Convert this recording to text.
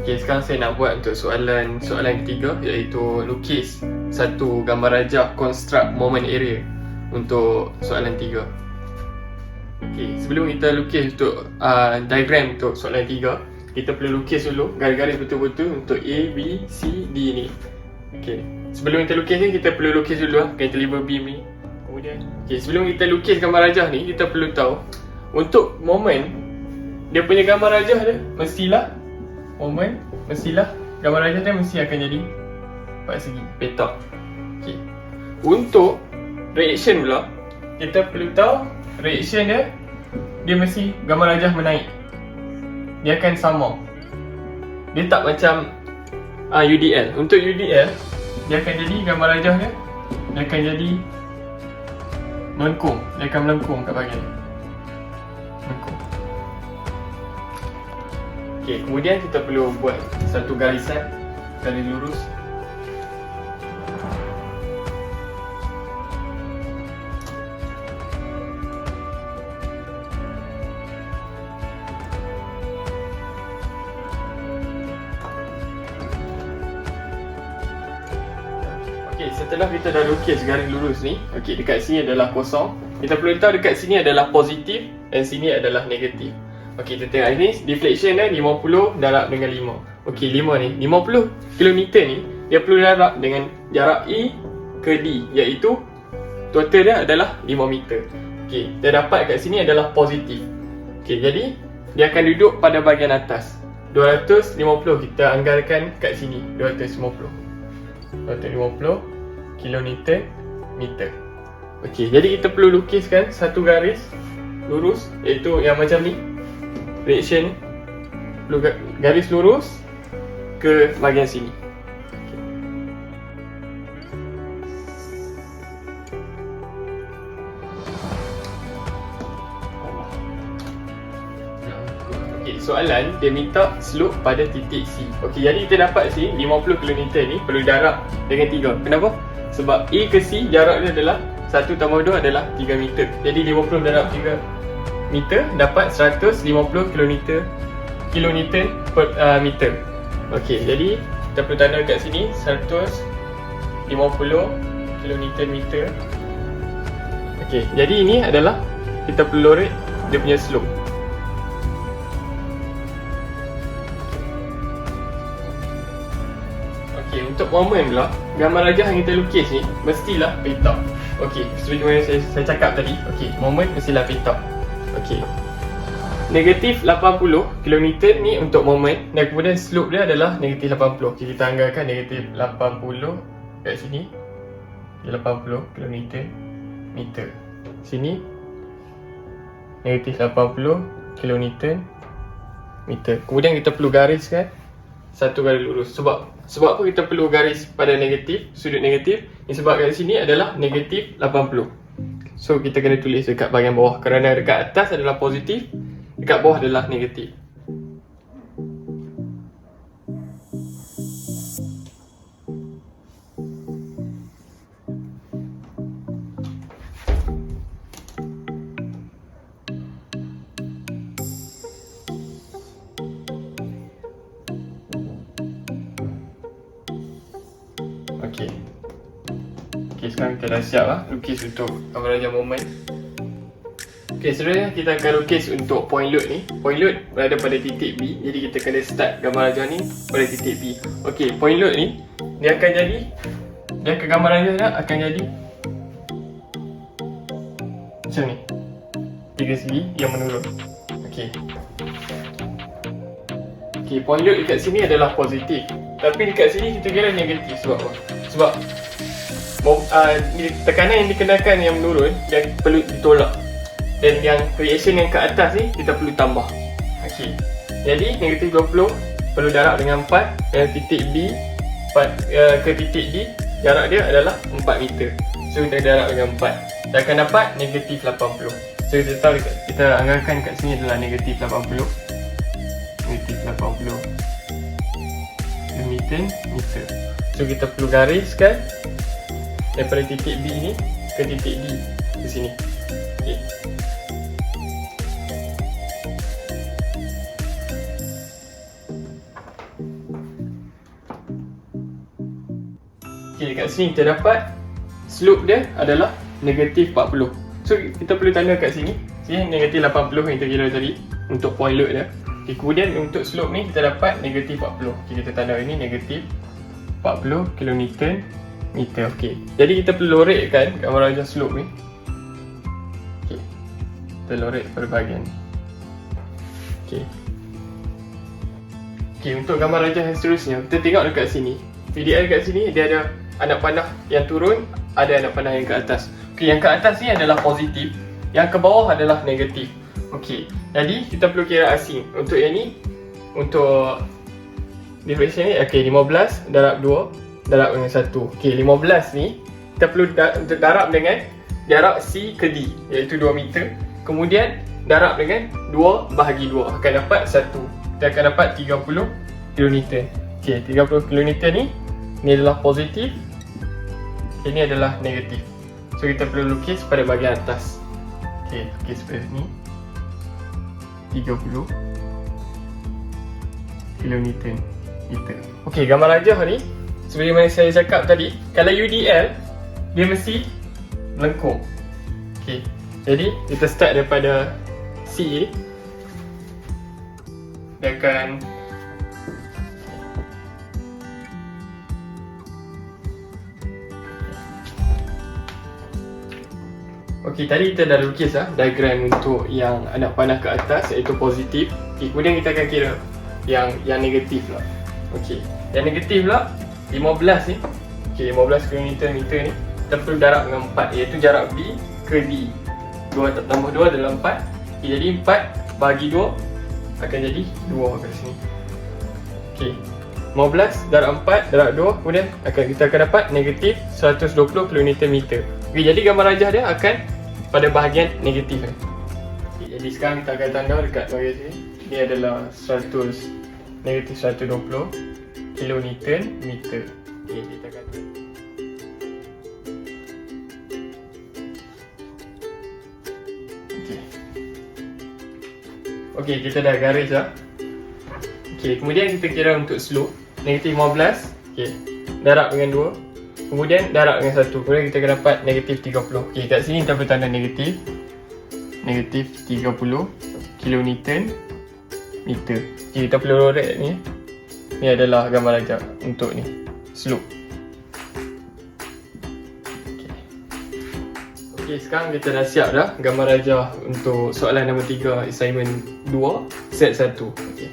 Okay, sekarang saya nak buat untuk soalan ketiga, iaitu lukis satu gambar rajah construct moment area untuk soalan 3. Okay, sebelum kita lukis untuk diagram untuk soalan 3, kita perlu lukis dulu garis-garis betul-betul untuk A, B, C, D ni. Okay, sebelum kita lukis ni, kita perlu lukis dulu cantilever beam ni. Kemudian, okay, sebelum kita lukis gambar rajah ni, kita perlu tahu untuk moment, dia punya gambar rajah dia mestilah gambar rajah dia mesti akan jadi 4 segi, petak. Okay. Untuk reaction pula, kita perlu tahu reaction dia mesti gambar rajah menaik. Dia akan sama. Dia tak macam UDL. Untuk UDL, dia akan jadi gambar rajah dia akan jadi melengkung. Dia akan melengkung kat bahagian ni. Melengkung. Okay, kemudian kita perlu buat satu garisan, garis lurus. Okay, setelah kita dah lukis garis lurus ni, okay, dekat sini adalah kosong. Kita perlu tahu dekat sini adalah positif dan sini adalah negatif. Okey, kita tengok ini deflection dia 50 darab dengan 5. Okey, 5 ni 50 km ni dia perlu darab dengan jarak E ke D, iaitu total dia adalah 5 meter. Okey, kita dapat kat sini adalah positif. Okey, jadi dia akan duduk pada bahagian atas. 250 kita anggarkan kat sini, 250 kilonewton meter. Okey, jadi kita perlu lukiskan satu garis lurus, iaitu yang macam ni. Reaction ni garis lurus ke bahagian sini. Okay, soalan dia minta slope pada titik C. Okey, jadi kita dapat C 50 km ni perlu darab dengan 3. Kenapa? Sebab A ke C jarak dia adalah 1 tambah 2 adalah 3 meter. Jadi 50 darab 3 meter dapat 150 kilonewton per meter. Okey, jadi kita perlu tanda kat sini 150 kilonewton meter. Okey, jadi ini adalah kita perlu lorek dia punya slope. Okey, untuk moment pula, gambar rajah yang kita lukis ni mestilah petak. Okey, seperti mana saya cakap tadi, okey, moment mestilah petak. Okey, negatif 80 km ni untuk moment, dan kemudian slope dia adalah negatif 80. Okey, kita anggarkan negatif 80 kat sini, 80 km meter. Sini negatif 80 km meter. Kemudian kita perlu gariskan satu garis lurus. Sebab apa kita perlu garis pada negatif, sudut negatif? Sebab kat sini adalah negatif 80. So kita kena tulis dekat bahagian bawah, kerana dekat atas adalah positif, dekat bawah adalah negatif. Okey. Okey, sekarang kita dah siap lukis untuk gambar rajah moment. Okey, sebenarnya kita akan lukis untuk point load ni. Point load berada pada titik B, jadi kita kena start gambar rajah ni pada titik B. Okey, point load ni dia akan gambar rajah dia akan jadi macam ni, 3 segi yang menurun. Okey. Okey, point load dekat sini adalah positif, tapi dekat sini kita kira negatif. Sebab apa? Sebab tekanan yang dikenakan yang menurun, dia perlu ditolak, dan yang reaction yang ke atas ni kita perlu tambah. Okey, jadi negatif 20 perlu darab dengan 4, dan titik B ke titik D jarak dia adalah 4 meter. So kita darab dengan 4, kita akan dapat negatif 80. So kita tahu kita anggarkan kat sini adalah negatif 80 kilonewton meter. So kita perlu gariskan daripada titik B ni ke titik D ke sini. Okay. Okay, kat sini kita dapat slope dia adalah negatif 40. So kita perlu tanda kat sini. Sini negatif 80 yang kita kira tadi untuk point load dia. Okay, kemudian untuk slope ni kita dapat negatif 40. Okay, kita tanda ini negatif 40 kN meter. Okay, jadi kita perlu lorekkan gambar rajah slope ni. Okay, kita lorek pada bahagian ni. Okay. Okay, untuk gambar rajah yang seterusnya, kita tengok dekat sini. PDL kat sini dia ada anak panah yang turun, ada anak panah yang ke atas. Okay, yang ke atas ni adalah positif, yang ke bawah adalah negatif. Okay, jadi kita perlu kira asing. Untuk yang ni, untuk deflection ni, okay, 15 darab 2 darab dengan 1. Okay, 15 ni kita perlu darab dengan jarak C ke D, iaitu 2 meter. Kemudian darab dengan 2 bahagi 2, akan dapat 1. Kita akan dapat 30 kN. Okay, 30 kN ni adalah positif, ini adalah negatif. So kita perlu lukis pada bahagian atas. Okay, lukis seperti ni, 30 kN meter. Okay, gambar rajah ni seperti mana saya cakap tadi, kalau UDL dia mesti melengkung. Okay, jadi kita start daripada C. Dia akan okey, tadi kita dah lukis diagram untuk yang anak panah ke atas, iaitu positif. Okay, kemudian kita akan kira yang negatif lah. Okey, yang negatif lah 15 ni. Okey, 15 kN meter ni kita perlu darab dengan 4, iaitu jarak B ke D. 2 tambah 2 adalah 4. Okay, jadi 4 bahagi 2 akan jadi 2 kat sini. Okey, 15 darab 4 darab 2, kemudian kita akan dapat negatif 120 kN meter. Okey, jadi gambar rajah dia akan pada bahagian negatif. Okay, jadi sekarang kita akan tanda dekat bahagian sini. Ini adalah negatif 120 kN meter. Okay, kita akan Okey, kita dah garis dah. Okey, kemudian kita kira untuk slope negatif 15. Okey, darab dengan 2. Kemudian darab dengan 1. Kemudian kita akan dapat negatif 30. Okey, kat sini kita boleh tanda negatif 30 kN meter. Okey, kita perlu lorek ni. Ni adalah gambar rajah untuk ni, slope. Okey, sekarang kita dah siap dah gambar rajah untuk soalan nombor 3 assignment 2 set 1. Okey.